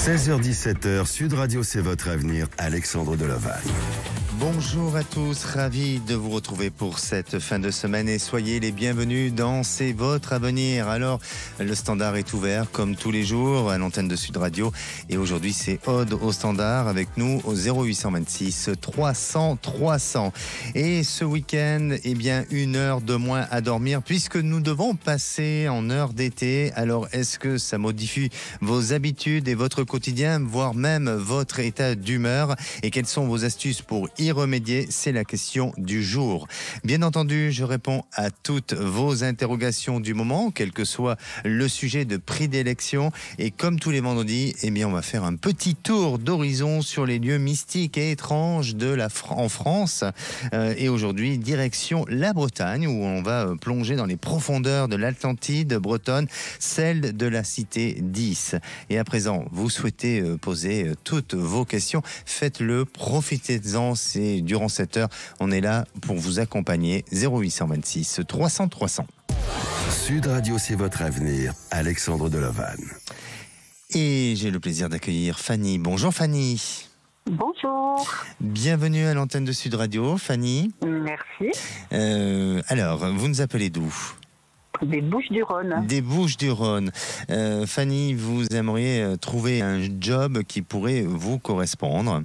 16h-17h, Sud Radio, c'est votre avenir. Alexandre Deloval. Bonjour à tous, ravi de vous retrouver pour cette fin de semaine et soyez les bienvenus dans C'est votre avenir. Alors, le standard est ouvert comme tous les jours à l'antenne de Sud Radio et aujourd'hui c'est Aude au standard avec nous au 0826 300 300. Et ce week-end, eh bien, 1 heure de moins à dormir puisque nous devons passer en heure d'été. Alors, est-ce que ça modifie vos habitudes et votre quotidien, voire même votre état d'humeur? Et quelles sont vos astuces pour y remédier? C'est la question du jour. Bien entendu, je réponds à toutes vos interrogations du moment, quel que soit le sujet de prédilection. Et comme tous les vendredis, eh bien, on va faire un petit tour d'horizon sur les lieux mystiques et étranges en France. Et aujourd'hui, direction la Bretagne, où on va plonger dans les profondeurs de l'Atlantide bretonne, celle de la cité 10. Et à présent, vous souhaitez poser toutes vos questions, faites-le, profitez-en. Et durant cette heure, on est là pour vous accompagner. 0826 300 300. Sud Radio, c'est votre avenir. Alexandre Deloval. Et j'ai le plaisir d'accueillir Fanny. Bonjour Fanny. Bonjour. Bienvenue à l'antenne de Sud Radio, Fanny. Merci. Alors, vous nous appelez d'où ? Des Bouches-du-Rhône. Des Bouches-du-Rhône. Fanny, vous aimeriez trouver un job qui pourrait vous correspondre ?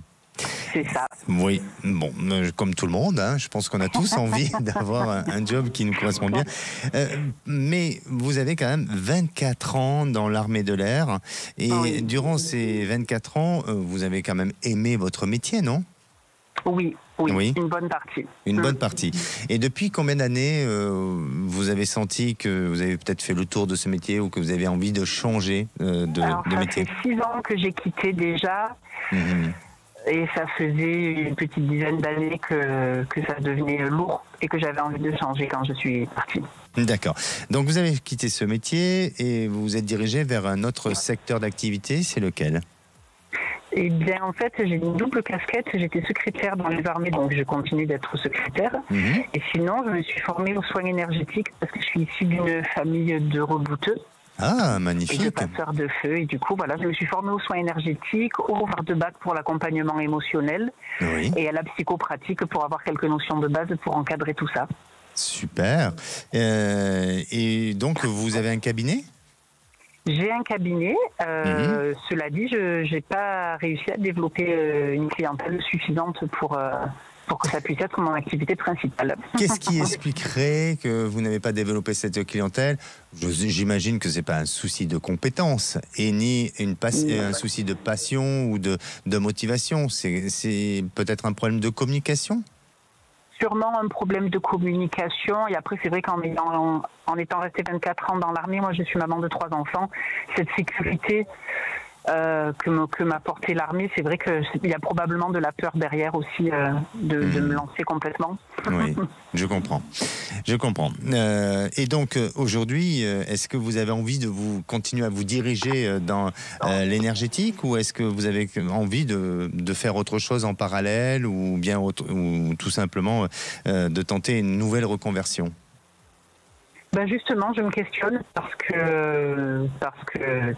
C'est ça. Oui, bon, comme tout le monde, hein, je pense qu'on a tous envie d'avoir un job qui nous correspond bien. Mais vous avez quand même 24 ans dans l'armée de l'air. Et oui. Durant ces 24 ans, vous avez quand même aimé votre métier, non ? Oui, une bonne partie. Une bonne partie. Et depuis combien d'années vous avez senti que vous avez peut-être fait le tour de ce métier ou que vous avez envie de changer de métier ? Ça fait 6 ans que j'ai quitté déjà. Et ça faisait une petite dizaine d'années que ça devenait lourd et que j'avais envie de changer quand je suis partie. D'accord. Donc vous avez quitté ce métier et vous vous êtes dirigé vers un autre secteur d'activité, c'est lequel ? Eh bien, en fait, j'ai une double casquette. J'étais secrétaire dans les armées, donc je continue d'être secrétaire. Et sinon, je me suis formée aux soins énergétiques parce que je suis issue d'une famille de rebouteux. Ah, magnifique. Et de passeurs de feu. Et du coup, voilà, je me suis formée aux soins énergétiques, au de bac pour l'accompagnement émotionnel et à la psychopratique pour avoir quelques notions de base pour encadrer tout ça. Super. Et donc, vous avez un cabinet ? J'ai un cabinet. Cela dit, je n'ai pas réussi à développer une clientèle suffisante pour que ça puisse être mon activité principale. Qu'est-ce qui expliquerait que vous n'avez pas développé cette clientèle ? J'imagine que ce n'est pas un souci de compétence et ni un souci de passion ou de motivation. C'est peut-être un problème de communication ? Sûrement un problème de communication. Et après, c'est vrai qu'en étant restée 24 ans dans l'armée, moi je suis maman de 3 enfants, cette sécurité que m'a apporté l'armée, c'est vrai qu'il y a probablement de la peur derrière aussi de me lancer complètement. Oui, je comprends. Et donc aujourd'hui, est-ce que vous avez envie de continuer à vous diriger dans l'énergétique ou est-ce que vous avez envie de faire autre chose en parallèle ou tout simplement de tenter une nouvelle reconversion ? Ben justement, je me questionne parce que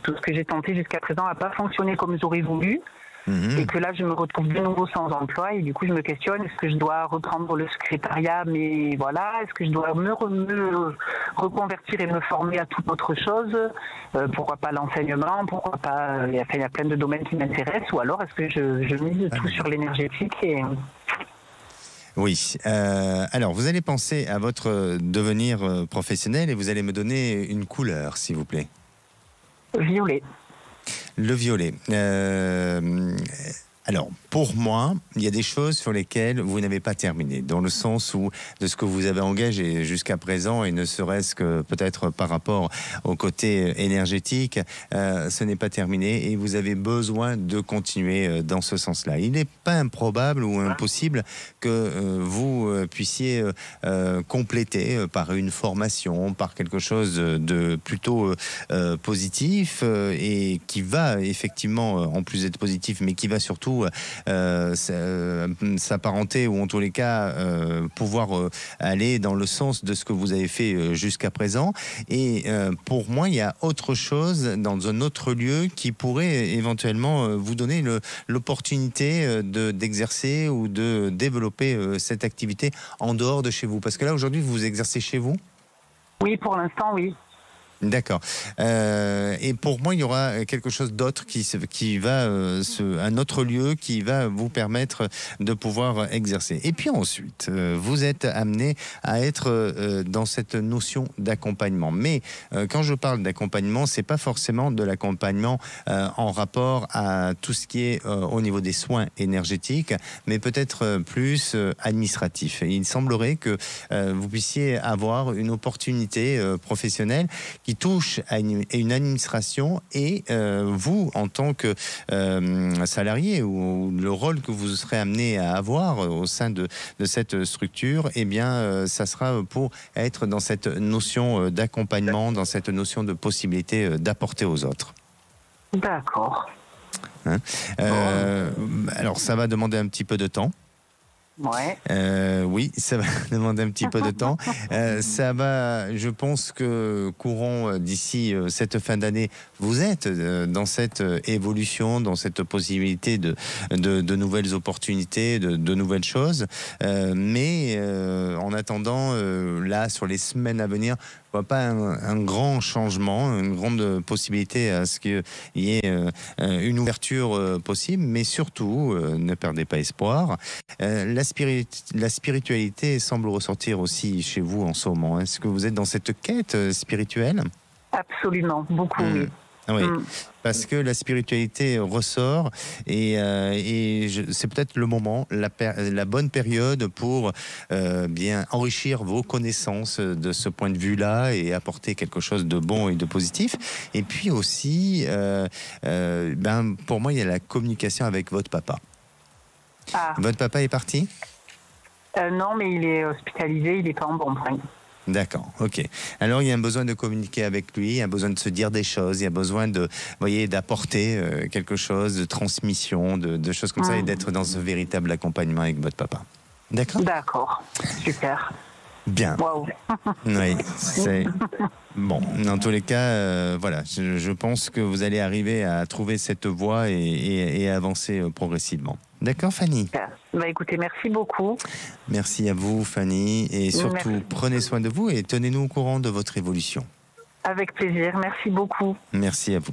tout ce que j'ai tenté jusqu'à présent n'a pas fonctionné comme j'aurais voulu. Et que là, je me retrouve de nouveau sans emploi et du coup, je me questionne, est-ce que je dois reprendre le secrétariat, mais voilà, est-ce que je dois me reconvertir et me former à toute autre chose, pourquoi pas l'enseignement, pourquoi pas, il y a plein de domaines qui m'intéressent, ou alors est-ce que je mise tout sur l'énergétique et... Oui. Alors, vous allez penser à votre devenir professionnel et vous allez me donner une couleur, s'il vous plaît. Violet. Le violet. Alors, pour moi, il y a des choses sur lesquelles vous n'avez pas terminé, dans le sens où de ce que vous avez engagé jusqu'à présent, et ne serait-ce que peut-être par rapport au côté énergétique, ce n'est pas terminé et vous avez besoin de continuer dans ce sens-là. Il n'est pas improbable ou impossible que vous puissiez compléter par une formation, par quelque chose de plutôt positif et qui va effectivement, en plus d'être positif, mais qui va surtout surtout s'apparenter ou en tous les cas pouvoir aller dans le sens de ce que vous avez fait jusqu'à présent. Et pour moi, il y a autre chose dans un autre lieu qui pourrait éventuellement vous donner l'opportunité d'exercer ou de développer cette activité en dehors de chez vous. Parce que là, aujourd'hui, vous exercez chez vous ? Oui, pour l'instant, oui. D'accord. Et pour moi, il y aura quelque chose d'autre qui va, un autre lieu qui va vous permettre de pouvoir exercer. Et puis ensuite, vous êtes amené à être dans cette notion d'accompagnement. Mais quand je parle d'accompagnement, c'est pas forcément de l'accompagnement en rapport à tout ce qui est au niveau des soins énergétiques, mais peut-être plus administratif. Et il semblerait que vous puissiez avoir une opportunité professionnelle qui touche à une administration et vous, en tant que salarié ou le rôle que vous serez amené à avoir au sein de cette structure, eh bien, ça sera pour être dans cette notion d'accompagnement, dans cette notion de possibilité d'apporter aux autres. D'accord. Hein, alors, ça va demander un petit peu de temps. Ouais. Oui, ça va demander un petit peu de temps. Ça va, je pense que courant d'ici cette fin d'année, vous êtes dans cette évolution, dans cette possibilité de nouvelles opportunités, de nouvelles choses. Mais en attendant, là, sur les semaines à venir, je ne vois pas un grand changement, une grande possibilité à ce qu'il y ait une ouverture possible, mais surtout, ne perdez pas espoir. La spiritualité semble ressortir aussi chez vous en ce moment. Est-ce que vous êtes dans cette quête spirituelle ? Absolument, beaucoup, oui. Oui, parce que la spiritualité ressort et c'est peut-être le moment, la bonne période pour bien enrichir vos connaissances de ce point de vue-là et apporter quelque chose de bon et de positif. Et puis aussi, pour moi, il y a la communication avec votre papa. Ah. Votre papa est parti ? Non, mais il est hospitalisé, il n'est pas en bon point. D'accord, ok. Alors il y a un besoin de communiquer avec lui, il y a un besoin de se dire des choses, il y a besoin d'apporter quelque chose, de transmission, de choses comme ça, et d'être dans ce véritable accompagnement avec votre papa. D'accord ? D'accord, super. Bien. Waouh. Oui, c'est bon. Dans tous les cas, voilà, je pense que vous allez arriver à trouver cette voie et avancer progressivement. D'accord, Fanny ? Bah écoutez, merci beaucoup. Merci à vous, Fanny, et surtout prenez soin de vous et tenez-nous au courant de votre évolution. Avec plaisir, merci beaucoup. Merci à vous.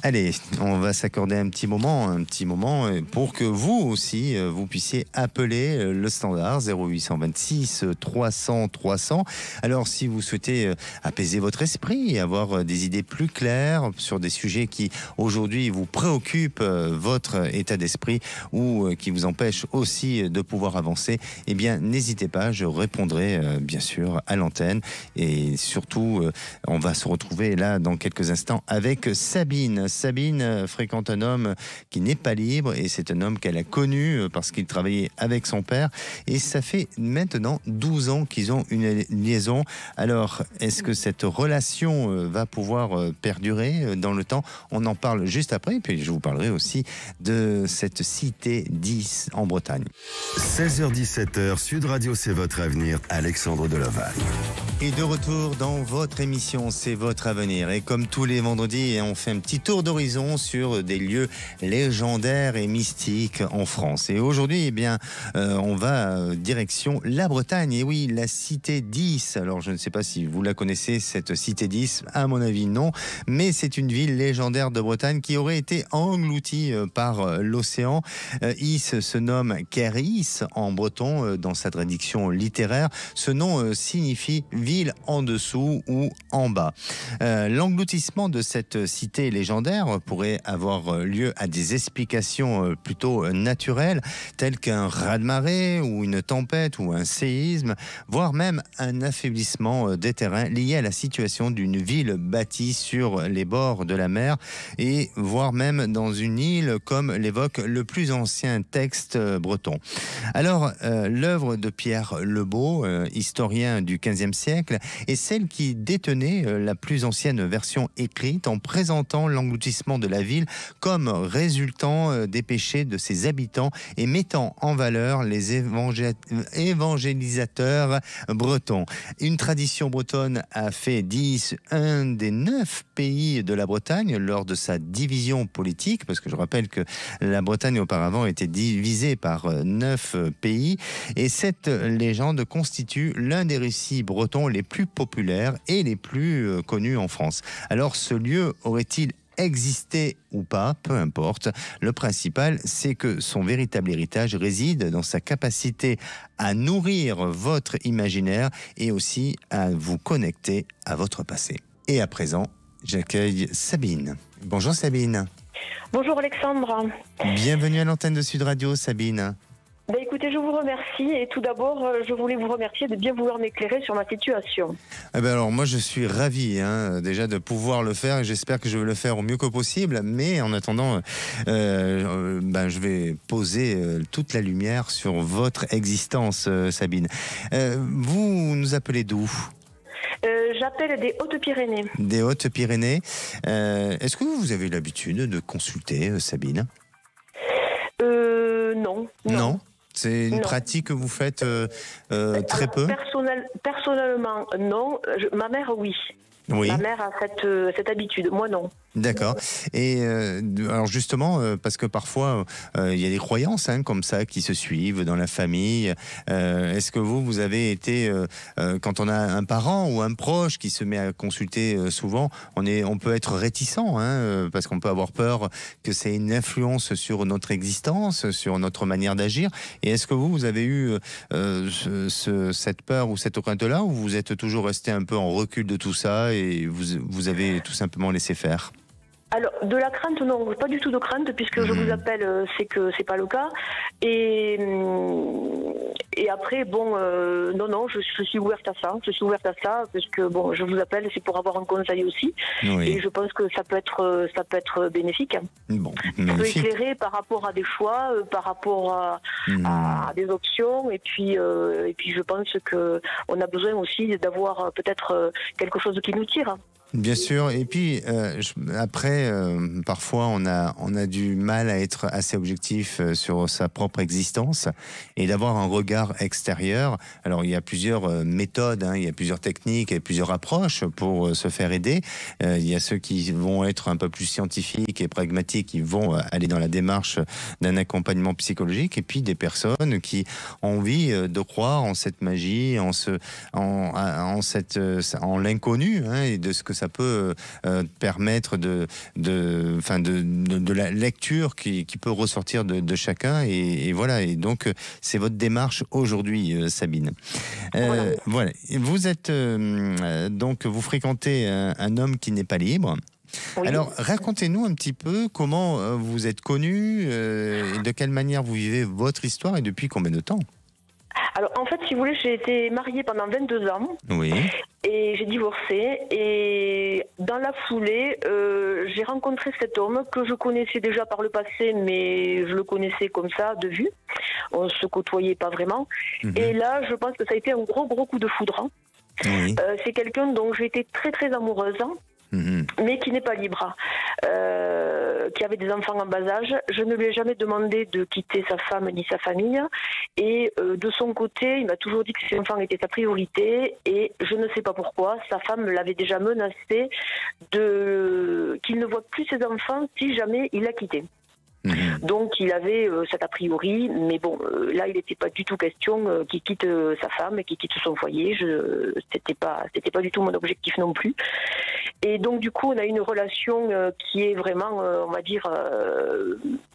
Allez, on va s'accorder un petit moment pour que vous aussi, vous puissiez appeler le standard 0826 300 300. Alors, si vous souhaitez apaiser votre esprit, avoir des idées plus claires sur des sujets qui, aujourd'hui, vous préoccupent votre état d'esprit ou qui vous empêchent aussi de pouvoir avancer, eh bien, n'hésitez pas, je répondrai, bien sûr, à l'antenne. Et surtout, on va se retrouver là dans quelques instants avec Sabine. Sabine fréquente un homme qui n'est pas libre et c'est un homme qu'elle a connu parce qu'il travaillait avec son père et ça fait maintenant 12 ans qu'ils ont une liaison. Alors, est-ce que cette relation va pouvoir perdurer dans le temps ? On en parle juste après et puis je vous parlerai aussi de cette cité 10 en Bretagne. 16h-17h, Sud Radio, c'est votre avenir, Alexandre Delaval. Et de retour dans votre émission, c'est votre avenir. Et comme tous les vendredis, on fait un petit tour d'horizon sur des lieux légendaires et mystiques en France. Et aujourd'hui, eh bien, on va direction la Bretagne. Et oui, la cité 10. Alors, je ne sais pas si vous la connaissez, cette cité 10. À mon avis, non. Mais c'est une ville légendaire de Bretagne qui aurait été engloutie par l'océan. Is se nomme Keris en breton dans sa traduction littéraire. Ce nom signifie ville en dessous ou en bas. L'engloutissement de cette cité légendaire pourrait avoir lieu à des explications plutôt naturelles, telles qu'un raz-de-marée ou une tempête ou un séisme, voire même un affaiblissement des terrains lié à la situation d'une ville bâtie sur les bords de la mer et voire même dans une île comme l'évoque le plus ancien texte breton. Alors, l'œuvre de Pierre Lebeau, historien du XVe siècle, siècle et celle qui détenait la plus ancienne version écrite en présentant l'engloutissement de la ville comme résultant des péchés de ses habitants et mettant en valeur les évangélisateurs bretons. Une tradition bretonne a fait un des 9 pays de la Bretagne lors de sa division politique, parce que je rappelle que la Bretagne auparavant était divisée par 9 pays, et cette légende constitue l'un des récits bretons les plus populaires et les plus connus en France. Alors ce lieu aurait-il existé ou pas, peu importe. Le principal, c'est que son véritable héritage réside dans sa capacité à nourrir votre imaginaire et aussi à vous connecter à votre passé. Et à présent, j'accueille Sabine. Bonjour Sabine. Bonjour Alexandre. Bienvenue à l'antenne de Sud Radio, Sabine. Écoutez, je vous remercie et tout d'abord, je voulais vous remercier de bien vouloir m'éclairer sur ma situation. Alors moi je suis ravi déjà de pouvoir le faire et j'espère que je vais le faire au mieux que possible, mais en attendant je vais poser toute la lumière sur votre existence, Sabine. Vous nous appelez d'où ? J'appelle des Hautes-Pyrénées. Des Hautes-Pyrénées. Est-ce que vous avez l'habitude de consulter, Sabine ? Non. Non. C'est une pratique que vous faites très peu ? Personnellement, non. Ma mère, oui. Oui. Ma mère a cette habitude, moi non. D'accord. Et alors justement, parce que parfois il y a des croyances comme ça qui se suivent dans la famille. Est-ce que vous avez été, quand on a un parent ou un proche qui se met à consulter souvent, on peut être réticent, parce qu'on peut avoir peur que c'est une influence sur notre existence, sur notre manière d'agir. Et est-ce que vous avez eu cette peur ou cette crainte-là, ou vous êtes toujours resté un peu en recul de tout ça et vous avez tout simplement laissé faire ? Alors, de la crainte, non, pas du tout de crainte, puisque je vous appelle, c'est que c'est pas le cas. Et après, non, je suis ouverte à ça. Je suis ouverte à ça, parce que je vous appelle, c'est pour avoir un conseil aussi. Oui. Et je pense que ça peut être bénéfique. Bon, ça peut éclairer par rapport à des choix, par rapport à des options. Et puis, je pense que on a besoin aussi d'avoir peut-être quelque chose qui nous tire. Bien sûr, et puis après, parfois on a du mal à être assez objectif sur sa propre existence et d'avoir un regard extérieur. Alors il y a plusieurs méthodes, il y a plusieurs techniques et plusieurs approches pour se faire aider. Il y a ceux qui vont être un peu plus scientifiques et pragmatiques, qui vont aller dans la démarche d'un accompagnement psychologique, et puis des personnes qui ont envie de croire en cette magie, en l'inconnu, et de ce que ça peut permettre de la lecture qui peut ressortir de chacun, et voilà. Et donc c'est votre démarche aujourd'hui, Sabine. Voilà. Vous êtes donc vous fréquentez un homme qui n'est pas libre. Oui. Alors, racontez-nous un petit peu comment vous êtes connus, et de quelle manière vous vivez votre histoire et depuis combien de temps ? Alors, en fait, si vous voulez, j'ai été mariée pendant 22 ans. Oui. Et j'ai divorcé. Et dans la foulée, j'ai rencontré cet homme que je connaissais déjà par le passé, mais je le connaissais comme ça, de vue. On ne se côtoyait pas vraiment. Et là, je pense que ça a été un gros coup de foudre. Oui. C'est quelqu'un dont j'ai été très, très amoureuse. Mais qui n'est pas libre, qui avait des enfants en bas âge. Je ne lui ai jamais demandé de quitter sa femme ni sa famille, et de son côté, il m'a toujours dit que ses enfants étaient sa priorité, et je ne sais pas pourquoi, sa femme l'avait déjà menacé qu'il ne voit plus ses enfants si jamais il la quittait. Donc il avait cet a priori, mais là il n'était pas du tout question qu'il quitte sa femme et qu'il quitte son foyer. C'était pas du tout mon objectif non plus. Et donc du coup on a une relation qui est vraiment, on va dire,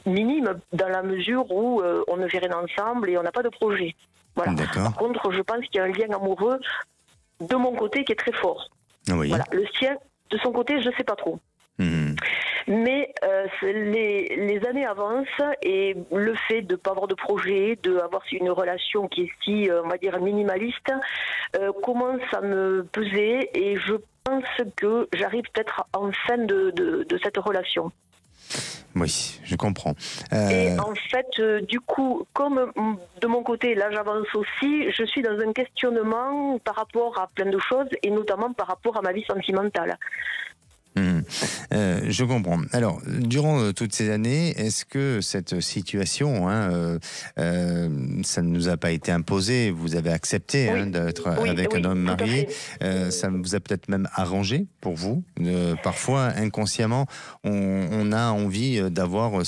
minime, dans la mesure où on ne vit rien ensemble et on n'a pas de projet. Voilà. Par contre, je pense qu'il y a un lien amoureux de mon côté qui est très fort. Oui. Voilà. Le sien, de son côté, je ne sais pas trop. Mais les années avancent, et le fait de ne pas avoir de projet, d'avoir une relation qui est si, on va dire, minimaliste, commence à me peser, et je pense que j'arrive peut-être en fin de cette relation. Oui, je comprends. Et en fait, du coup, comme de mon côté, là j'avance aussi, je suis dans un questionnement par rapport à plein de choses, et notamment par rapport à ma vie sentimentale. Je comprends. Alors, durant toutes ces années, est-ce que cette situation, ça ne nous a pas été imposé, vous avez accepté d'être avec un homme marié, ça vous a peut-être même arrangé pour vous. Parfois, inconsciemment, on a envie d'avoir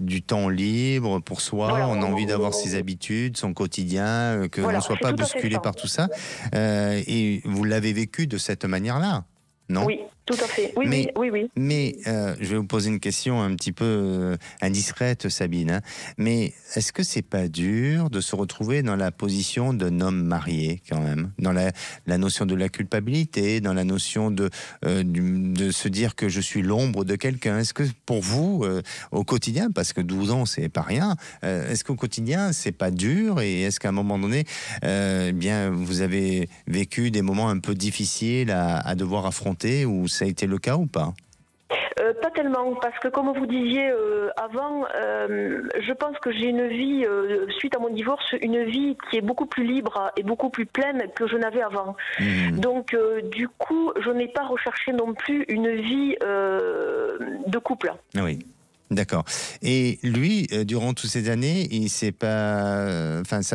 du temps libre pour soi, on a envie d'avoir ses habitudes, son quotidien, que l'on ne soit pas bousculé par tout ça. Et vous l'avez vécu de cette manière-là, non ? Oui. Tout à fait, oui. Mais je vais vous poser une question un petit peu indiscrète, Sabine. Mais est-ce que c'est pas dur de se retrouver dans la position d'un homme marié, quand même, dans la notion de la culpabilité, dans la notion de se dire que je suis l'ombre de quelqu'un? Est-ce que pour vous, au quotidien, parce que 12 ans, c'est pas rien, est-ce qu'au quotidien, c'est pas dur? Et est-ce qu'à un moment donné, bien, vous avez vécu des moments un peu difficiles à devoir affronter, ou ça a été le cas ou pas? Pas tellement, parce que comme vous disiez avant, je pense que j'ai une vie, suite à mon divorce, une vie qui est beaucoup plus libre et beaucoup plus pleine que je n'avais avant. Donc du coup, je n'ai pas recherché non plus une vie de couple. Oui. D'accord. Et lui, durant toutes ces années, sa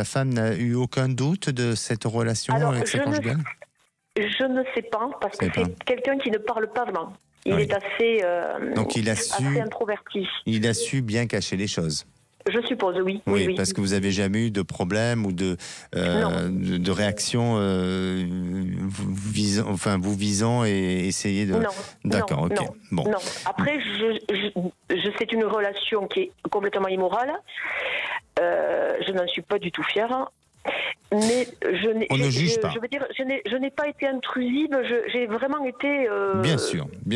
femme n'a eu aucun doute de cette relation avec sa conjugale? Je ne sais pas, parce que c'est quelqu'un qui ne parle pas vraiment. Il est assez, donc assez introverti. Il a su bien cacher les choses. Je suppose, oui. Oui, parce que vous n'avez jamais eu de problème ou de réaction vous visant et essayer de... Non. D'accord, ok. Non. Après, c'est une relation qui est complètement immorale. Je n'en suis pas du tout fière. Mais on ne juge pas. Je veux dire, je n'ai pas été intrusive, j'ai vraiment été... Bien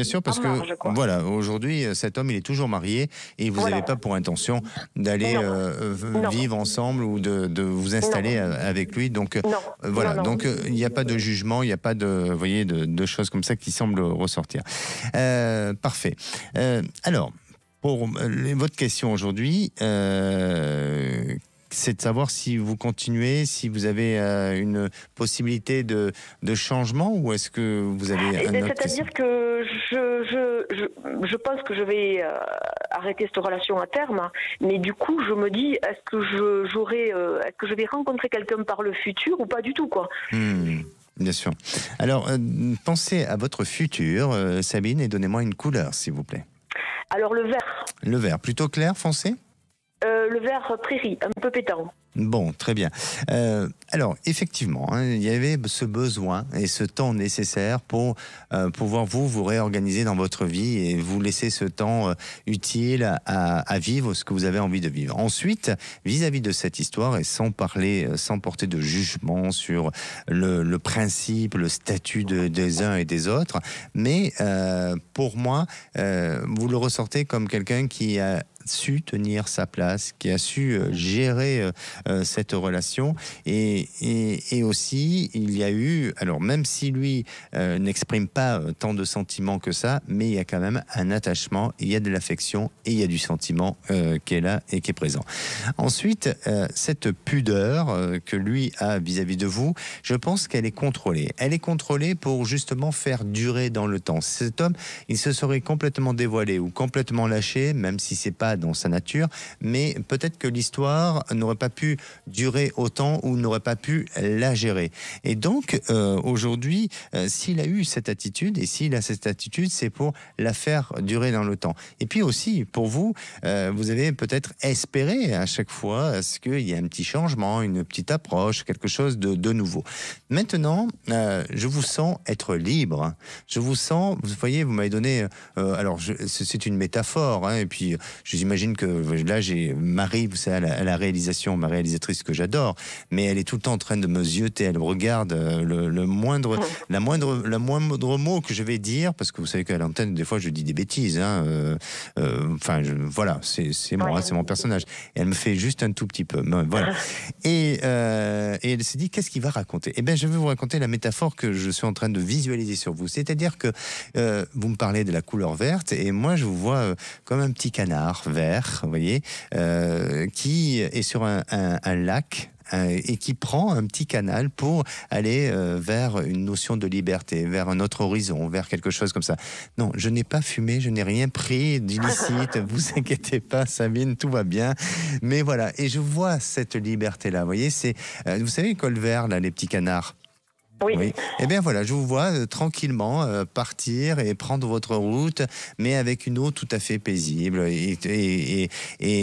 sûr, parce que voilà, aujourd'hui, cet homme, il est toujours marié et vous n'avez pas pour intention d'aller vivre ensemble ou de vous installer avec lui. Donc voilà, donc il n'y a pas de jugement, il n'y a pas de choses comme ça qui semblent ressortir. Parfait. Alors, pour votre question aujourd'hui, c'est de savoir si vous continuez, si vous avez une possibilité de changement, ou est-ce que vous avez un autre... C'est-à-dire que je pense que je vais arrêter cette relation à terme, mais du coup je me dis, est-ce que je vais rencontrer quelqu'un par le futur ou pas du tout, quoi. Bien sûr. Alors, pensez à votre futur, Sabine, et donnez-moi une couleur, s'il vous plaît. Alors le vert. Le vert, plutôt clair, foncé? Le vert prairie, un peu pétant. Bon, très bien. Alors, effectivement, il y avait ce besoin et ce temps nécessaire pour pouvoir vous réorganiser dans votre vie et vous laisser ce temps utile à vivre ce que vous avez envie de vivre. Ensuite, vis-à-vis de cette histoire, et sans porter de jugement sur le principe, le statut des uns et des autres, mais pour moi, vous le ressortez comme quelqu'un qui a su tenir sa place, qui a su gérer cette relation, et aussi il y a eu, alors même si lui n'exprime pas tant de sentiments que ça, mais il y a quand même un attachement, il y a de l'affection et il y a du sentiment qui est là et qui est présent. Ensuite, cette pudeur que lui a vis-à-vis de vous, je pense qu'elle est contrôlée. Elle est contrôlée pour justement faire durer dans le temps. Cet homme, il se serait complètement dévoilé ou complètement lâché, même si c'est pas dans sa nature, mais peut-être que l'histoire n'aurait pas pu durer autant ou n'aurait pas pu la gérer. Et donc, aujourd'hui, s'il a eu cette attitude, et s'il a cette attitude, c'est pour la faire durer dans le temps. Et puis aussi, pour vous, vous avez peut-être espéré à chaque fois à ce qu'il y ait un petit changement, une petite approche, quelque chose de nouveau. Maintenant, je vous sens être libre. Je vous sens, vous voyez, vous m'avez donné, alors c'est une métaphore, et puis j'imagine j'imagine que là, j'ai Marie, vous savez, à la réalisation, ma réalisatrice que j'adore, mais elle est tout le temps en train de me zioter, elle regarde le moindre mot que je vais dire, parce que vous savez qu'à l'antenne, des fois, je dis des bêtises. Voilà, c'est moi, c'est mon personnage. Et elle me fait juste un tout petit peu. Voilà. Et elle s'est dit, qu'est-ce qu'il va raconter ? Eh bien, je vais vous raconter la métaphore que je suis en train de visualiser sur vous. C'est-à-dire que vous me parlez de la couleur verte, et moi, je vous vois comme un petit canard vert, vous voyez, qui est sur un lac, et qui prend un petit canal pour aller vers une notion de liberté, vers un autre horizon, vers quelque chose comme ça. Non, je n'ai pas fumé, je n'ai rien pris d'illicite, vous inquiétez pas, Sabine, tout va bien. Mais voilà, et je vois cette liberté-là, vous voyez, c'est, vous savez, Colvert, là, les petits canards. Oui. Eh bien voilà, je vous vois tranquillement partir et prendre votre route, mais avec une eau tout à fait paisible et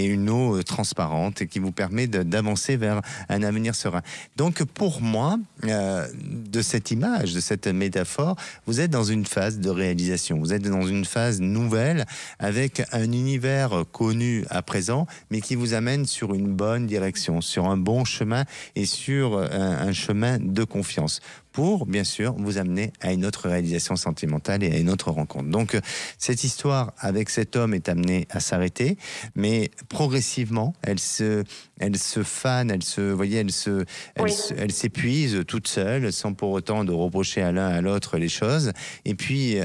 une eau transparente qui vous permet d'avancer vers un avenir serein. Donc pour moi, de cette image, de cette métaphore, vous êtes dans une phase de réalisation. Vous êtes dans une phase nouvelle avec un univers connu à présent, mais qui vous amène sur une bonne direction, sur un bon chemin et sur un chemin de confiance, pour, bien sûr, vous amener à une autre réalisation sentimentale et à une autre rencontre. Donc, cette histoire avec cet homme est amenée à s'arrêter, mais progressivement, elle se fane, elle s'épuise toute seule, sans pour autant de reprocher à l'un à l'autre les choses. Et puis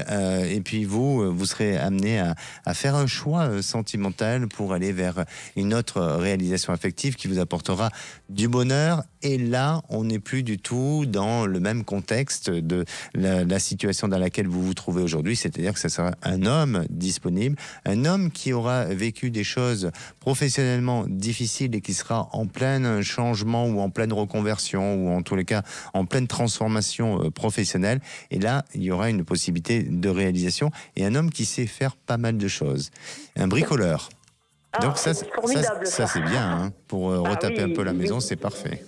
vous serez amené à faire un choix sentimental pour aller vers une autre réalisation affective qui vous apportera du bonheur. Et là, on n'est plus du tout dans le même contexte de la situation dans laquelle vous vous trouvez aujourd'hui, c'est-à-dire que ce sera un homme disponible, un homme qui aura vécu des choses professionnellement difficiles et qui sera en plein changement ou en pleine reconversion ou en tous les cas en pleine transformation professionnelle. Et là, il y aura une possibilité de réalisation et un homme qui sait faire pas mal de choses. Un bricoleur. Donc ça c'est bien, hein, pour retaper un peu la maison, c'est parfait.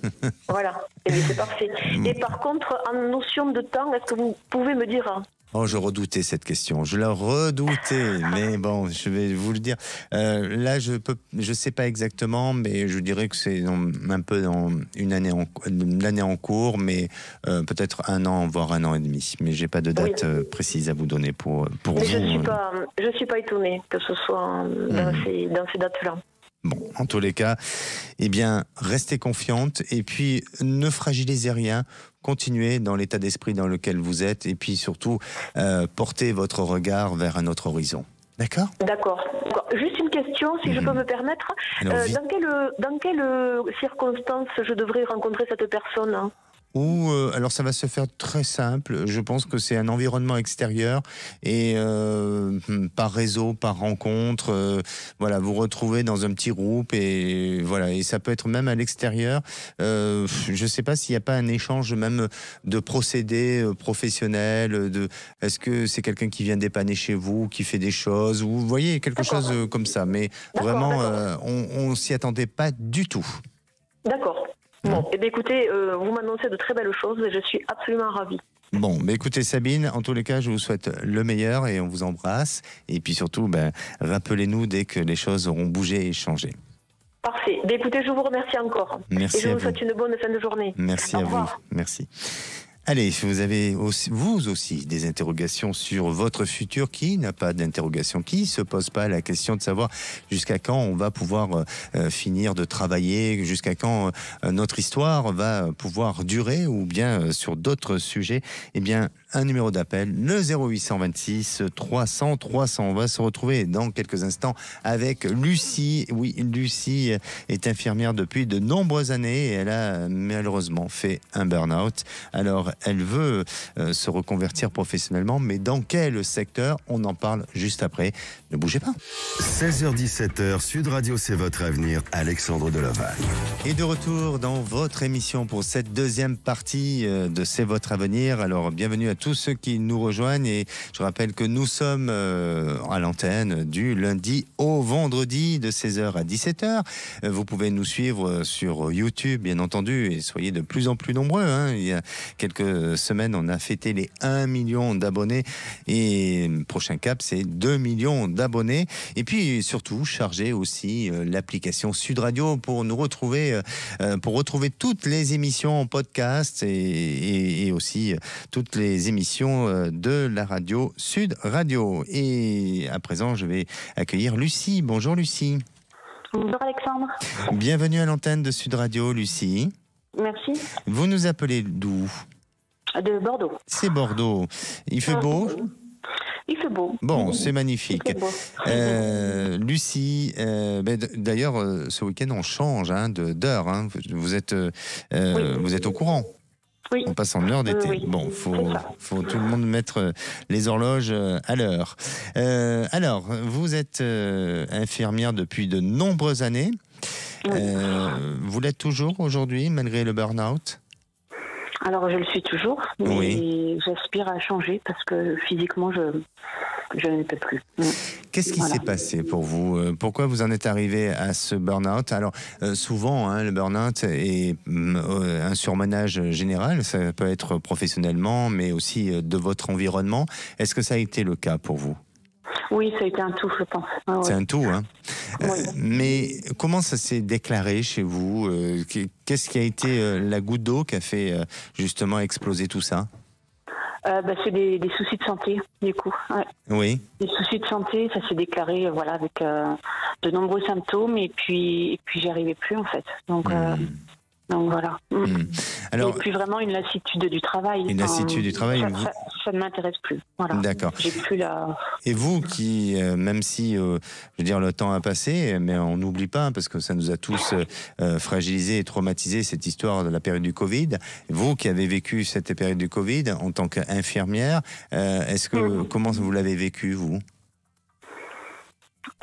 Voilà, c'est parfait. Et par contre, en notion de temps, est-ce que vous pouvez me dire... Oh, je redoutais cette question. Je la redoutais, mais bon, je vais vous le dire. Là, je sais pas exactement, mais je dirais que c'est un peu dans l'année en cours, mais peut-être 1 an, voire 1 an et demi. Mais j'ai pas de date précise à vous donner pour vous. Je suis pas étonnée que ce soit dans ces dates-là. Bon, en tous les cas, eh bien, restez confiante et puis ne fragilisez rien. Continuez dans l'état d'esprit dans lequel vous êtes et puis surtout, portez votre regard vers un autre horizon. D'accord ? D'accord. Juste une question, si je peux me permettre. Alors, dans quelles circonstances je devrais rencontrer cette personne ? Alors ça va se faire très simple. Je pense que c'est un environnement extérieur et par réseau, par rencontre, voilà, vous retrouvez dans un petit groupe et voilà, et ça peut être même à l'extérieur. Je sais pas s'il n'y a pas un échange même de procédés professionnels. Est-ce que c'est quelqu'un qui vient dépanner chez vous, qui fait des choses, ou vous voyez quelque chose comme ça. Mais vraiment, on s'y attendait pas du tout. D'accord. Bon, eh bien, écoutez, vous m'annoncez de très belles choses et je suis absolument ravie. Bon, mais écoutez Sabine, en tous les cas, je vous souhaite le meilleur et on vous embrasse. Et puis surtout, rappelez-nous dès que les choses auront bougé et changé. Parfait. Ben, écoutez, je vous remercie encore. Merci. Et je vous souhaite une bonne fin de journée. Merci à vous. Merci. Allez, vous avez vous aussi des interrogations sur votre futur. Qui n'a pas d'interrogation? Qui se pose pas la question de savoir jusqu'à quand on va pouvoir finir de travailler, jusqu'à quand notre histoire va pouvoir durer, ou bien sur d'autres sujets? Eh bien, un numéro d'appel, le 0826 300 300. On va se retrouver dans quelques instants avec Lucie. Oui, Lucie est infirmière depuis de nombreuses années et elle a malheureusement fait un burn-out. Alors, elle veut se reconvertir professionnellement, mais dans quel secteur? On en parle juste après. Ne bougez pas. 16h-17h, Sud Radio, c'est votre avenir. Alexandre Delaval. Et de retour dans votre émission pour cette deuxième partie de C'est votre avenir. Alors, bienvenue à à tous ceux qui nous rejoignent. Et je rappelle que nous sommes à l'antenne du lundi au vendredi de 16h à 17h. Vous pouvez nous suivre sur YouTube, bien entendu, et soyez de plus en plus nombreux. Il y a quelques semaines, on a fêté les 1 million d'abonnés. Et le prochain cap, c'est 2 millions d'abonnés. Et puis, surtout, chargez aussi l'application Sud Radio pour nous retrouver, pour retrouver toutes les émissions en podcast et aussi toutes les émissions de la radio Sud Radio. Et à présent, je vais accueillir Lucie. Bonjour Lucie. Bonjour Alexandre. Bienvenue à l'antenne de Sud Radio, Lucie. Merci. Vous nous appelez d'où ? De Bordeaux. C'est Bordeaux. Il fait beau ? Il fait beau. Bon, c'est magnifique. Il fait beau. Lucie, d'ailleurs, ce week-end, on change d'heure. Vous êtes au courant ? Oui. On passe en heure d'été. Oui. Bon, faut tout le monde mettre les horloges à l'heure. Alors, vous êtes infirmière depuis de nombreuses années. Oui. Vous l'êtes toujours aujourd'hui, malgré le burn-out ? Alors, je le suis toujours, mais j'aspire à changer parce que physiquement, je ne peux plus. Qu'est-ce qui s'est passé pour vous ? Pourquoi vous en êtes arrivé à ce burn-out ? Alors, souvent, le burn-out est un surmenage général. Ça peut être professionnellement, mais aussi de votre environnement. Est-ce que ça a été le cas pour vous ? Oui, ça a été un tout, je pense. C'est un tout, hein ? Oui. Mais comment ça s'est déclaré chez vous ? Qu'est-ce qui a été la goutte d'eau qui a fait justement exploser tout ça ? C'est des soucis de santé, du coup. Ouais. Oui. Des soucis de santé, ça s'est déclaré avec de nombreux symptômes et puis j'y arrivais plus en fait. Donc voilà. Alors, et puis vraiment une lassitude du travail. Une lassitude du travail. Ça ne m'intéresse plus. Voilà. D'accord. J'ai plus la. Et vous qui, même si, je veux dire, le temps a passé, mais on n'oublie pas, parce que ça nous a tous fragilisés et traumatisés, cette histoire de la période du Covid. Vous qui avez vécu cette période du Covid en tant qu'infirmière, comment vous l'avez vécu, vous ?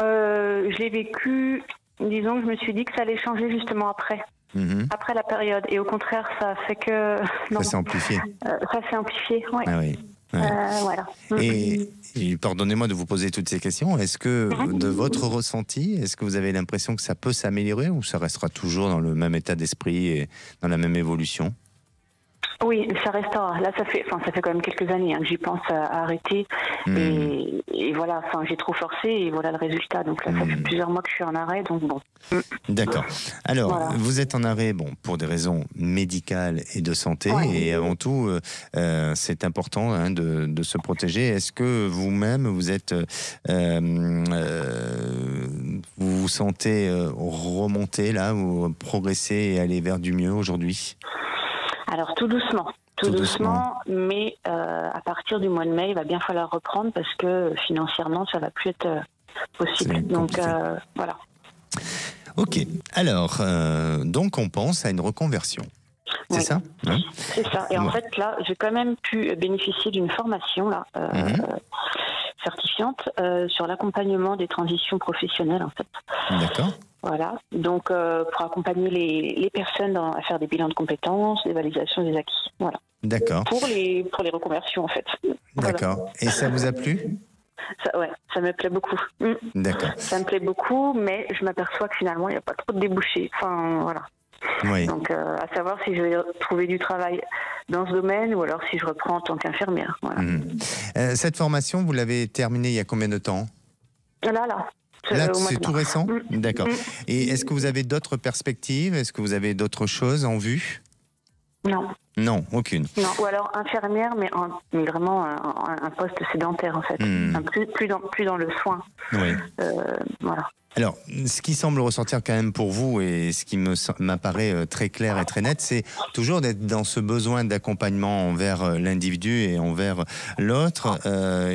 Je l'ai vécu, disons que je me suis dit que ça allait changer justement après. Après la période. Et au contraire, ça a fait que... Ça s'est amplifié. Ça s'est amplifié, oui. Ah oui. Ouais. Voilà. Et pardonnez-moi de vous poser toutes ces questions. Est-ce que, de votre ressenti, est-ce que vous avez l'impression que ça peut s'améliorer ou ça restera toujours dans le même état d'esprit et dans la même évolution ? Oui, ça restera. Là, ça fait quand même quelques années que j'y pense à arrêter. Et voilà, j'ai trop forcé et voilà le résultat. Donc là, ça fait plusieurs mois que je suis en arrêt, donc bon. D'accord. Alors, voilà. Vous êtes en arrêt, pour des raisons médicales et de santé, et avant tout, c'est important de se protéger. Est-ce que vous-même, vous êtes, vous vous sentez remonter là, ou progresser et aller vers du mieux aujourd'hui ? Alors tout doucement, mais à partir du mois de mai, il va bien falloir reprendre parce que financièrement, ça va plus être possible. Donc voilà. Ok. Alors, donc on pense à une reconversion. C'est ça ? C'est ça. Et en fait, là, j'ai quand même pu bénéficier d'une formation certifiante sur l'accompagnement des transitions professionnelles, en fait. D'accord. Voilà, donc pour accompagner les personnes à faire des bilans de compétences, des validations des acquis, voilà. D'accord. Pour les reconversions en fait. D'accord. Voilà. Et ça vous a plu ? Ça me plaît beaucoup. D'accord. Ça me plaît beaucoup, mais je m'aperçois que finalement il n'y a pas trop de débouchés. Enfin voilà. Oui. Donc à savoir si je vais trouver du travail dans ce domaine ou alors si je reprends en tant qu'infirmière. Voilà. Cette formation, vous l'avez terminée il y a combien de temps ? Là. Là, c'est tout récent ? D'accord. Et est-ce que vous avez d'autres perspectives ? Est-ce que vous avez d'autres choses en vue ? Non. Non, aucune. Non, ou alors infirmière, mais vraiment un poste sédentaire en fait. Plus dans le soin. Oui. Voilà. Alors, ce qui semble ressortir quand même pour vous et ce qui m'apparaît très clair et très net, c'est toujours d'être dans ce besoin d'accompagnement envers l'individu et envers l'autre.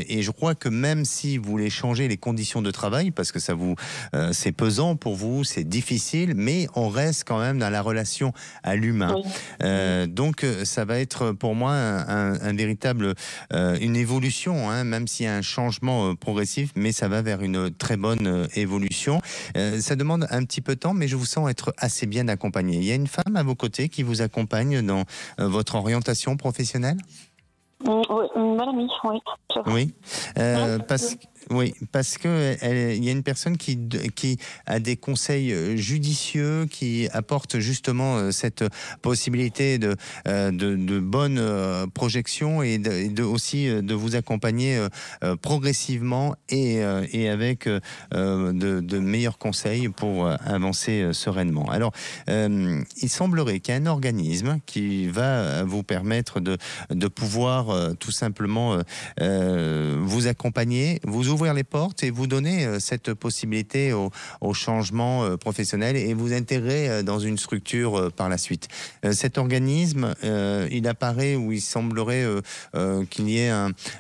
Et je crois que même si vous voulez changer les conditions de travail, parce que c'est pesant pour vous, c'est difficile, mais on reste quand même dans la relation à l'humain. Oui. Donc, ça va être pour moi une évolution, même s'il y a un changement progressif, mais ça va vers une très bonne évolution. Ça demande un petit peu de temps, mais je vous sens être assez bien accompagné. Il y a une femme à vos côtés qui vous accompagne dans votre orientation professionnelle ? Madame, oui. Oui, parce que il y a une personne qui a des conseils judicieux, qui apporte justement cette possibilité de bonne projection et aussi de vous accompagner progressivement et avec de meilleurs conseils pour avancer sereinement. Alors, il semblerait qu'il y a un organisme qui va vous permettre de pouvoir tout simplement vous accompagner, vous ouvrir les portes et vous donner cette possibilité au changement professionnel et vous intégrer dans une structure par la suite. Cet organisme, il apparaît où il semblerait qu'il y ait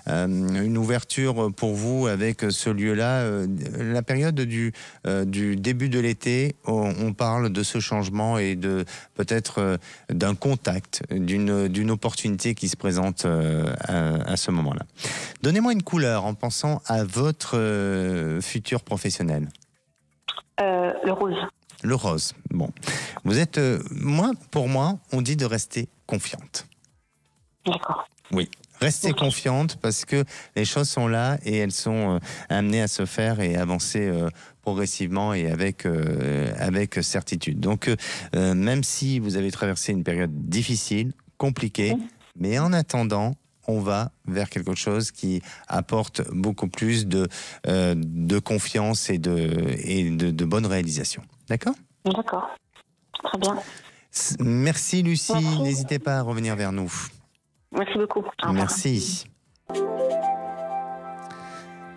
une ouverture pour vous avec ce lieu-là. La période du début de l'été, on parle de ce changement et de peut-être d'un contact, d'une opportunité qui se présente à ce moment-là. Donnez-moi une couleur en pensant à votre futur professionnel. Le rose. Le rose. Bon. Vous êtes... pour moi, on dit de rester confiante. D'accord. Oui. Restez confiante parce que les choses sont là et elles sont amenées à se faire et avancer progressivement et avec certitude. Donc, même si vous avez traversé une période difficile, compliquée, mais en attendant, on va vers quelque chose qui apporte beaucoup plus de confiance et de bonnes réalisations. D'accord ? D'accord. Très bien. Merci Lucie. Merci. N'hésitez pas à revenir vers nous. Merci beaucoup. Merci.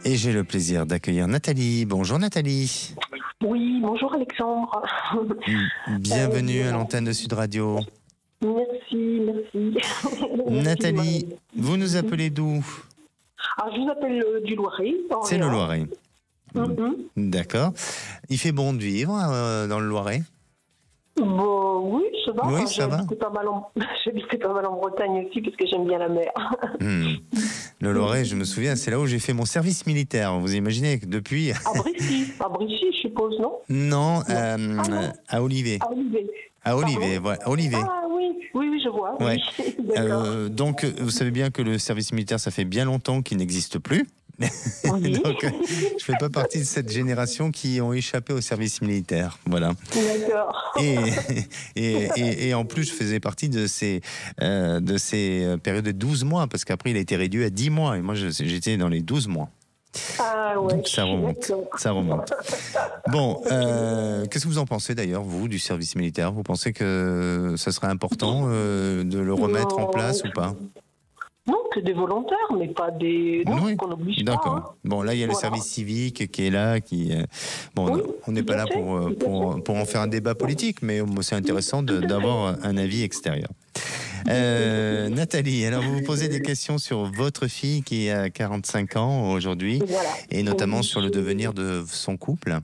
Et j'ai le plaisir d'accueillir Nathalie. Bonjour Nathalie. Oui, bonjour Alexandre. Bienvenue à l'antenne de Sud Radio. Merci. Nathalie, vous nous appelez d'où ? Je vous appelle du Loiret. C'est le Loiret. D'accord. Il fait bon de vivre dans le Loiret ? Bon, oui, ça va. Oui, ça va. J'habitais pas mal en Bretagne aussi parce que j'aime bien la mer. Le Loiret, je me souviens, c'est là où j'ai fait mon service militaire. Vous imaginez que depuis... À Brissy, je suppose, non ? Non, à Olivet. À Olivet, voilà. Olivet. Ah oui, je vois. Ouais. Oui. Donc, vous savez bien que le service militaire, ça fait bien longtemps qu'il n'existe plus. Oui. Donc, je ne fais pas partie de cette génération qui ont échappé au service militaire. Voilà. D'accord. Et en plus, je faisais partie de ces périodes de 12 mois, parce qu'après, il a été réduit à 10 mois. Et moi, j'étais dans les 12 mois. Ah ouais. Donc ça remonte. Bon, qu'est-ce que vous en pensez d'ailleurs, vous, du service militaire ? Vous pensez que ça serait important de le remettre en place ou pas ? Non, que des volontaires, mais pas des... Non, oui. qu'on n'oblige pas. D'accord. Bon, là, il y a le service civique qui est là, Bon, oui, on n'est pas là pour en faire un débat politique, mais c'est intéressant d'avoir un avis extérieur. Nathalie, alors vous vous posez des questions sur votre fille qui a 45 ans aujourd'hui, et notamment sur le devenir de son couple.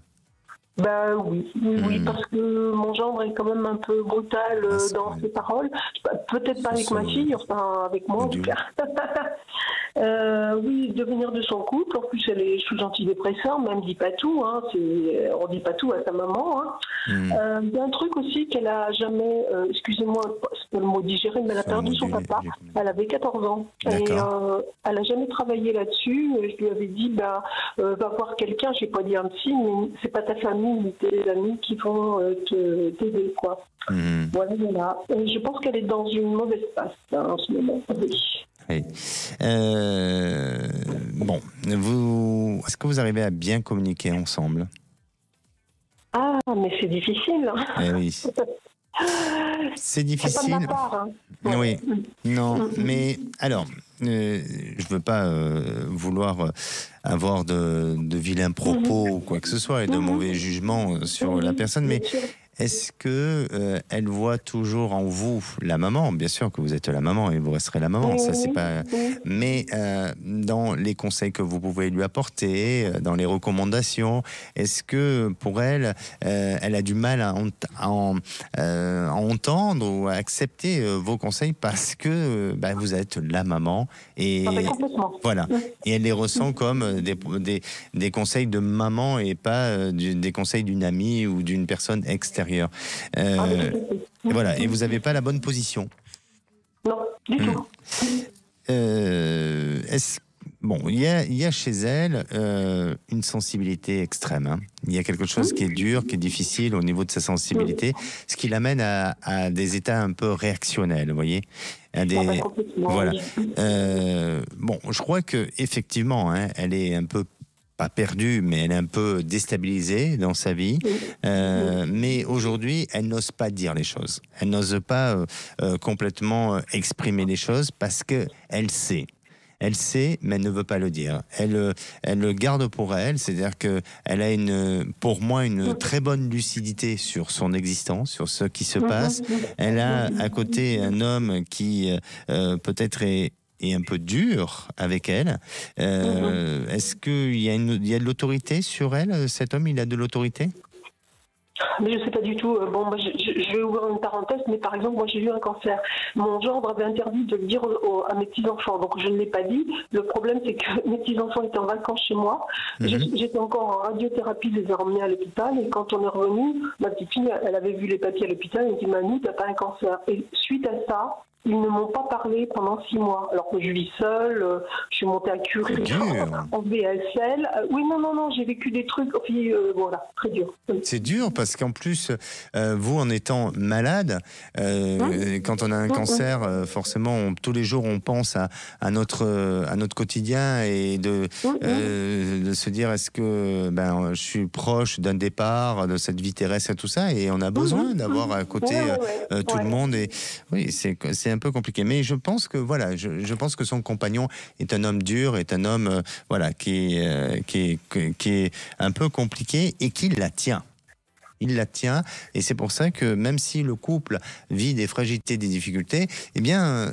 Oui, parce que mon gendre est quand même un peu brutal dans ses paroles. Peut-être pas avec ma fille, enfin avec moi en tout cas. Oui, devenir de son couple. En plus, elle est sous antidépresseur, mais elle ne dit pas tout. On dit pas tout à sa maman. Il y a un truc aussi qu'elle a jamais, excusez-moi, c'est le mot digéré, mais elle a perdu son papa. Elle avait 14 ans. D'accord. Et elle a jamais travaillé là-dessus. Je lui avais dit, va voir quelqu'un, je vais pas dire un psy, mais c'est pas ta famille, mais tes amis qui vont t'aider, quoi. Voilà. Et je pense qu'elle est dans une mauvaise passe en ce moment. Oui. Bon, est-ce que vous arrivez à bien communiquer ensemble ? Ah, mais c'est difficile. Oui. C'est difficile. C'est pas de ma part, hein. Oui. Non, mais alors, je veux pas vouloir avoir de vilains propos ou quoi que ce soit et de mauvais jugements sur la personne, mais est-ce que elle voit toujours en vous la maman ? Bien sûr que vous êtes la maman et vous resterez la maman, ça c'est pas. Mais dans les conseils que vous pouvez lui apporter, dans les recommandations, est-ce que pour elle, elle a du mal à entendre ou à accepter vos conseils parce que vous êtes la maman et voilà, et elle les ressent comme des conseils de maman et pas des conseils d'une amie ou d'une personne extérieure. Voilà, et vous n'avez pas la bonne position. Non, du tout. Bon, il y a chez elle une sensibilité extrême. Hein. Il y a quelque chose qui est dur, qui est difficile au niveau de sa sensibilité, ce qui l'amène à des états un peu réactionnels, vous voyez. Voilà. Bon, je crois que effectivement, hein, elle est un peu pas perdue, mais elle est un peu déstabilisée dans sa vie. Mais aujourd'hui, elle n'ose pas dire les choses. Elle n'ose pas complètement exprimer les choses parce que elle sait. Elle sait, mais elle ne veut pas le dire. Elle le garde pour elle, c'est-à-dire qu'elle a pour moi une très bonne lucidité sur son existence, sur ce qui se passe. Elle a à côté un homme qui peut-être est un peu dur avec elle. Est-ce qu'il y a de l'autorité sur elle? Cet homme, il a de l'autorité? Mais je ne sais pas du tout. Bon, moi, je vais ouvrir une parenthèse, mais par exemple, moi j'ai eu un cancer. Mon gendre avait interdit de le dire à mes petits-enfants, donc je ne l'ai pas dit. Le problème, c'est que mes petits-enfants étaient en vacances chez moi. J'étais encore en radiothérapie, je les ai ramenés à l'hôpital, et quand on est revenu, ma petite fille, elle avait vu les papiers à l'hôpital, elle me dit « Mamie, t'as pas un cancer ». Et suite à ça, ils ne m'ont pas parlé pendant 6 mois, alors que je vis seule, je suis montée à Curie, en VSL. Oui, non, j'ai vécu des trucs, puis voilà, très dur. C'est dur parce qu'en plus, vous en étant malade, quand on a un cancer, forcément, tous les jours, on pense à notre quotidien et de se dire, est-ce que je suis proche d'un départ, de cette vie terrestre et tout ça, et on a besoin d'avoir à côté tout le monde. Et oui, c'est un peu compliqué, mais je pense que voilà, je pense que son compagnon est un homme dur, est un homme qui est un peu compliqué et qui la tient. Il la tient, et c'est pour ça que même si le couple vit des fragilités, des difficultés, eh bien,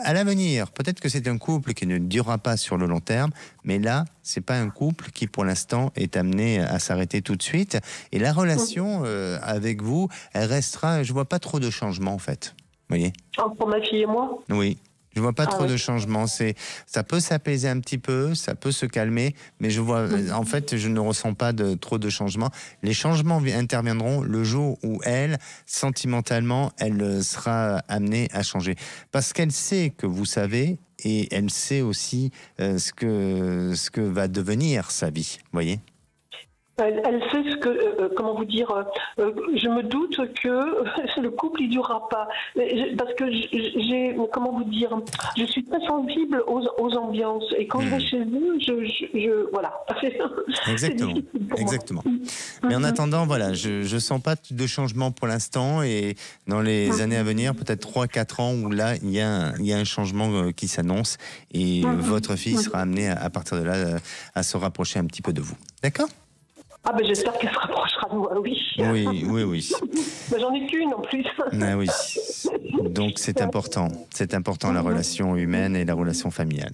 à l'avenir, peut-être que c'est un couple qui ne durera pas sur le long terme, mais là, c'est pas un couple qui, pour l'instant, est amené à s'arrêter tout de suite. Et la relation avec vous, elle restera. Je vois pas trop de changements, en fait. Vous voyez ? Pour ma fille et moi ? Oui. Je vois pas trop de changements. Ça peut s'apaiser un petit peu, ça peut se calmer, mais en fait, je ne ressens pas trop de changements. Les changements interviendront le jour où elle, sentimentalement, elle sera amenée à changer. Parce qu'elle sait que vous savez, et elle sait aussi ce que va devenir sa vie. Vous voyez ? Elle sait ce que, comment vous dire, je me doute que le couple il durera pas, parce que comment vous dire, je suis très sensible aux ambiances, et quand je vais chez eux, voilà. Exactement. Mais en attendant, voilà, je sens pas de changement pour l'instant, et dans les années à venir, peut-être 3-4 ans, où là, il y a un changement qui s'annonce, et votre fille sera amenée à partir de là à se rapprocher un petit peu de vous. D'accord ? Ah ben j'espère qu'elle se rapprochera de moi, oui. Oui. Ben, j'en ai qu'une en plus. Ah oui. Donc c'est important la relation humaine et la relation familiale.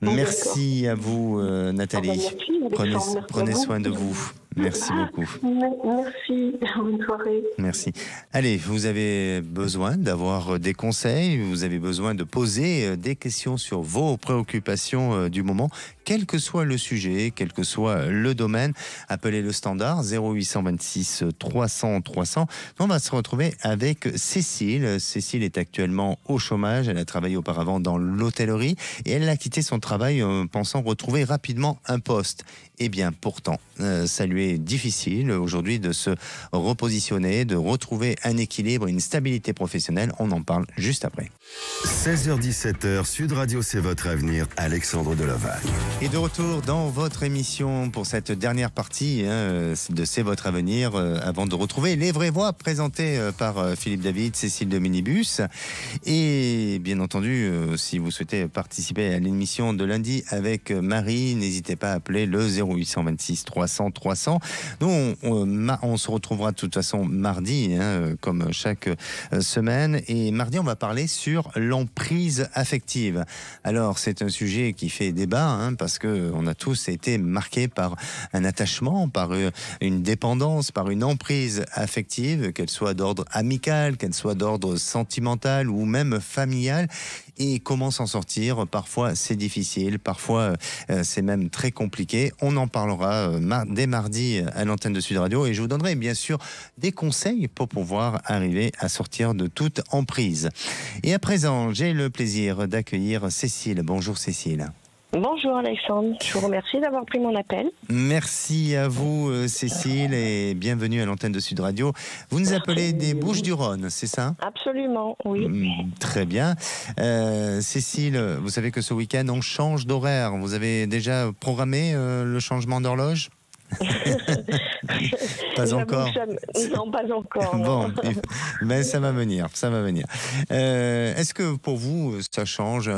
Merci à vous Nathalie. Prenez soin de vous. Merci beaucoup. Merci, bonne soirée. Merci. Allez, vous avez besoin d'avoir des conseils, vous avez besoin de poser des questions sur vos préoccupations du moment, quel que soit le sujet, quel que soit le domaine. Appelez le standard 0826 300 300. On va se retrouver avec Cécile. Cécile est actuellement au chômage. Elle a travaillé auparavant dans l'hôtellerie et elle a quitté son travail pensant retrouver rapidement un poste. Eh bien, pourtant, ça lui est difficile aujourd'hui de se repositionner, de retrouver un équilibre, une stabilité professionnelle. On en parle juste après. 16h-17h, Sud Radio, c'est votre avenir. Alexandre Delovac. Et de retour dans votre émission pour cette dernière partie de C'est votre avenir, avant de retrouver les vraies voix présentées par Philippe David, Cécile de Minibus. Et bien entendu, si vous souhaitez participer à l'émission de lundi avec Marie, n'hésitez pas à appeler le 0826 300 300. Nous, on se retrouvera de toute façon mardi, comme chaque semaine. Et mardi, on va parler sur l'emprise affective. Alors, c'est un sujet qui fait débat, parce qu'on a tous été marqués par un attachement, par une dépendance, par une emprise affective, qu'elle soit d'ordre amical, qu'elle soit d'ordre sentimental ou même familial. et comment s'en sortir. Parfois c'est difficile, parfois c'est même très compliqué. On en parlera dès mardi à l'antenne de Sud Radio et je vous donnerai bien sûr des conseils pour pouvoir arriver à sortir de toute emprise. Et à présent, j'ai le plaisir d'accueillir Cécile. Bonjour Cécile. Bonjour Alexandre, je vous remercie d'avoir pris mon appel. Merci à vous Cécile et bienvenue à l'antenne de Sud Radio. Vous nous appelez des Bouches-du-Rhône, c'est ça? Absolument, oui. Très bien. Cécile, vous savez que ce week-end on change d'horaire. Vous avez déjà programmé le changement d'horloge? Pas encore. Non, pas encore. Bon, mais ça va venir, ça va venir. Est-ce que pour vous, ça change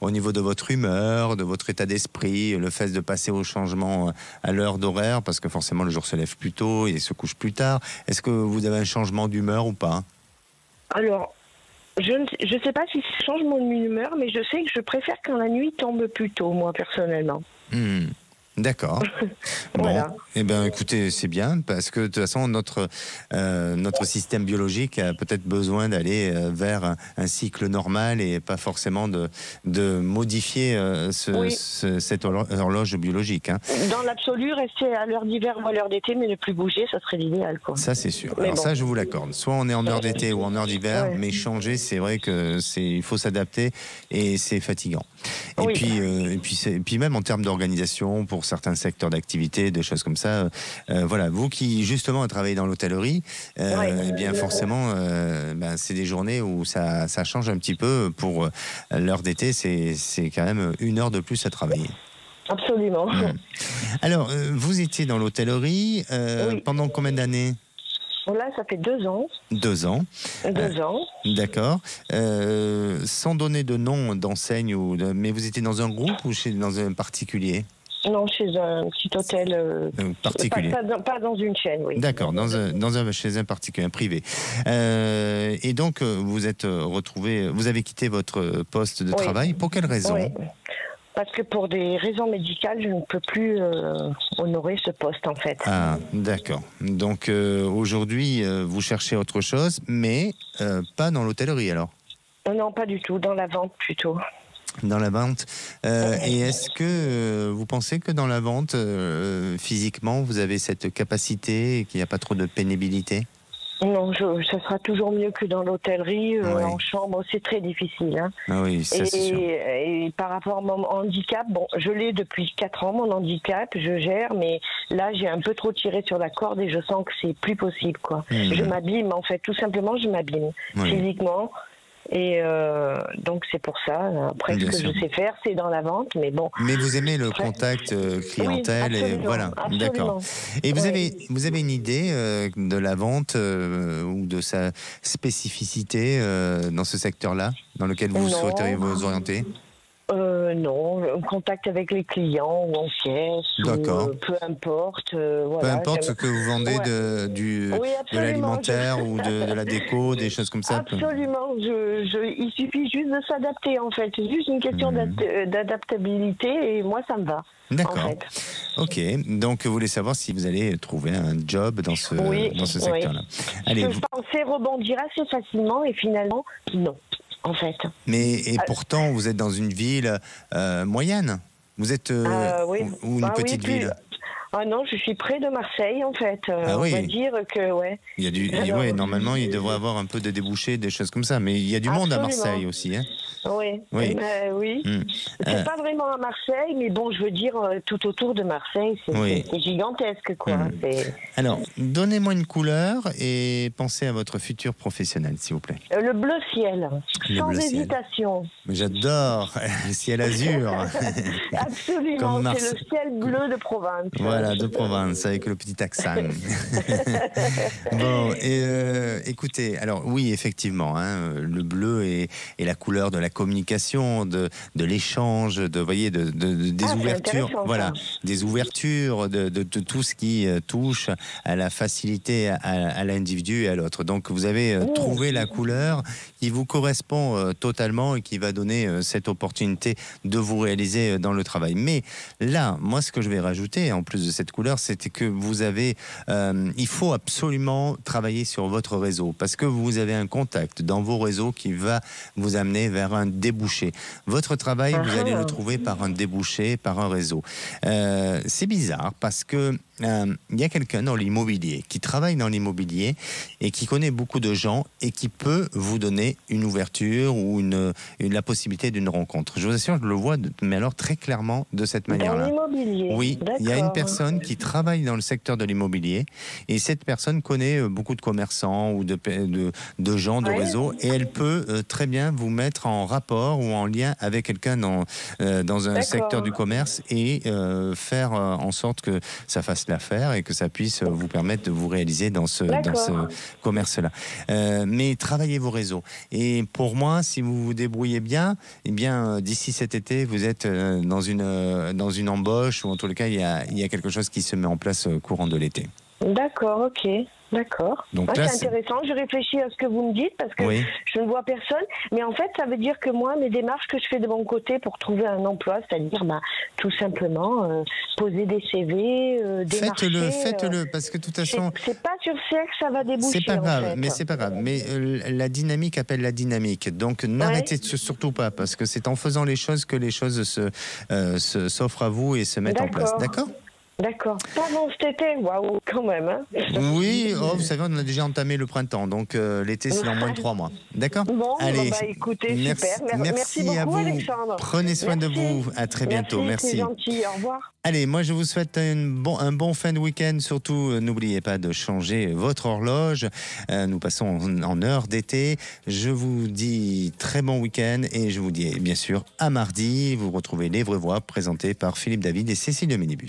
au niveau de votre humeur, de votre état d'esprit, le fait de passer au changement à l'heure d'horaire, parce que forcément le jour se lève plus tôt et se couche plus tard. Est-ce que vous avez un changement d'humeur ou pas? Alors, je ne sais pas si ça change mon humeur, mais je sais que je préfère quand la nuit tombe plus tôt, moi personnellement. D'accord. Voilà. Bon, eh bien, écoutez, c'est bien parce que de toute façon, notre système biologique a peut-être besoin d'aller vers un cycle normal et pas forcément de modifier cette horloge biologique. Hein. Dans l'absolu, rester à l'heure d'hiver ou à l'heure d'été, mais ne plus bouger, ça serait l'idéal, quoi. Ça, c'est sûr. Mais alors bon. Ça, je vous l'accorde. Soit on est en heure d'été ou en heure d'hiver, mais changer, c'est vrai que il faut s'adapter et c'est fatigant. Et puis même en termes d'organisation pour certains secteurs d'activité, des choses comme ça. Voilà, vous qui justement travaillez dans l'hôtellerie, eh bien forcément, c'est des journées où ça change un petit peu. Pour l'heure d'été, c'est quand même 1 heure de plus à travailler. Absolument. Alors, vous étiez dans l'hôtellerie pendant combien d'années? Là, ça fait 2 ans. 2 ans. 2 ans. D'accord. Sans donner de nom d'enseigne, mais vous étiez dans un groupe ou dans un particulier? Non, chez un petit hôtel particulier. Pas dans une chaîne, oui. D'accord, chez un particulier, un privé. Et donc, vous êtes retrouvé, vous avez quitté votre poste de travail. Pour quelle raison? Parce que pour des raisons médicales, je ne peux plus honorer ce poste, en fait. Ah, d'accord. Donc, aujourd'hui, vous cherchez autre chose, mais pas dans l'hôtellerie, alors? Non, pas du tout. Dans la vente, plutôt. Dans la vente. Et est-ce que vous pensez que dans la vente, physiquement, vous avez cette capacité et qu'il n'y a pas trop de pénibilité? Non, ça sera toujours mieux que dans l'hôtellerie. En chambre, c'est très difficile. Hein. Ah oui, ça c'est sûr. Et par rapport à mon handicap, bon, je l'ai depuis 4 ans, mon handicap, je gère, mais là, j'ai un peu trop tiré sur la corde et je sens que c'est plus possible, quoi. Je m'abîme, en fait, tout simplement, je m'abîme physiquement. Et donc c'est pour ça. Après, ce que je sais faire, c'est dans la vente, mais bon. Mais vous aimez le contact clientèle, et voilà. D'accord. Et vous avez une idée de la vente ou de sa spécificité dans ce secteur-là, dans lequel vous souhaiteriez vous orienter? Non, contact avec les clients ou en caisse, peu importe. Peu importe ce que vous vendez de l'alimentaire ou de la déco, des choses comme ça. Absolument, il suffit juste de s'adapter en fait, c'est juste une question d'adaptabilité et moi ça me va. D'accord. En fait. Ok, donc vous voulez savoir si vous allez trouver un job dans ce secteur-là. Allez, je pensais rebondir assez facilement et finalement non. En fait. Mais pourtant, vous êtes dans une ville moyenne. Vous êtes ou une petite ville. Ah non, je suis près de Marseille en fait. On va dire que Il y a normalement, il devrait avoir un peu de débouchés, des choses comme ça. Mais il y a du monde à Marseille aussi. Hein. Oui. C'est pas vraiment à Marseille, mais bon, je veux dire tout autour de Marseille, c'est gigantesque quoi. Alors, donnez-moi une couleur et pensez à votre futur professionnel, s'il vous plaît. Le bleu ciel, sans hésitation. J'adore le ciel azur. Absolument, c'est le ciel bleu de Provence. Voilà, de Provence, avec le petit accent. Bon, écoutez, alors oui, effectivement, hein, le bleu est la couleur de la communication, de l'échange, des ouvertures, voilà, des ouvertures, de tout ce qui touche à la facilité à l'individu et à l'autre. Donc vous avez trouvé la couleur qui vous correspond totalement et qui va donner cette opportunité de vous réaliser dans le travail. Mais là, moi, ce que je vais rajouter, en plus de cette couleur, c'est que vous avez, il faut absolument travailler sur votre réseau parce que vous avez un contact dans vos réseaux qui va vous amener vers vers un débouché. Votre travail, vous allez le trouver par un débouché, par un réseau. C'est bizarre parce que il y a quelqu'un dans l'immobilier qui travaille dans l'immobilier et qui connaît beaucoup de gens et qui peut vous donner une ouverture ou la possibilité d'une rencontre. Je vous assure, je le vois, mais alors très clairement de cette manière-là. Dans l'immobilier. Oui, il y a une personne qui travaille dans le secteur de l'immobilier et cette personne connaît beaucoup de commerçants ou de gens de réseau et elle peut très bien vous mettre en rapport ou en lien avec quelqu'un dans un secteur du commerce et faire en sorte que ça fasse l'affaire et que ça puisse vous permettre de vous réaliser dans ce commerce-là. Mais travaillez vos réseaux. Et pour moi, si vous vous débrouillez bien, eh bien d'ici cet été, vous êtes dans une embauche ou en tous les cas, il y a quelque chose qui se met en place courant de l'été. D'accord, ok. D'accord. Donc c'est intéressant. Je réfléchis à ce que vous me dites parce que je ne vois personne. Mais en fait, ça veut dire que moi, mes démarches que je fais de mon côté pour trouver un emploi, c'est-à-dire tout simplement poser des CV, démarcher. Faites-le, parce que de toute façon... C'est pas sur ça que ça va déboucher. C'est pas grave, en fait. mais c'est pas grave. Mais la dynamique appelle la dynamique. Donc n'arrêtez surtout pas, parce que c'est en faisant les choses que les choses s'offrent à vous et se mettent en place. D'accord ? D'accord. Pas avant cet été, waouh, quand même. Hein. Oui, vous savez, on a déjà entamé le printemps, donc l'été, c'est dans moins de 3 mois. D'accord ? Bon, allez, écoutez, super. Merci beaucoup, à vous. Alexandre. Prenez soin de vous. À très bientôt. Merci. C'est gentil. Au revoir. Allez, moi, je vous souhaite un bon fin de week-end. Surtout, n'oubliez pas de changer votre horloge. Nous passons en heure d'été. Je vous dis très bon week-end et je vous dis, bien sûr, à mardi. Vous retrouvez Les Vraies Voix, présentées par Philippe David et Cécile de Minibus.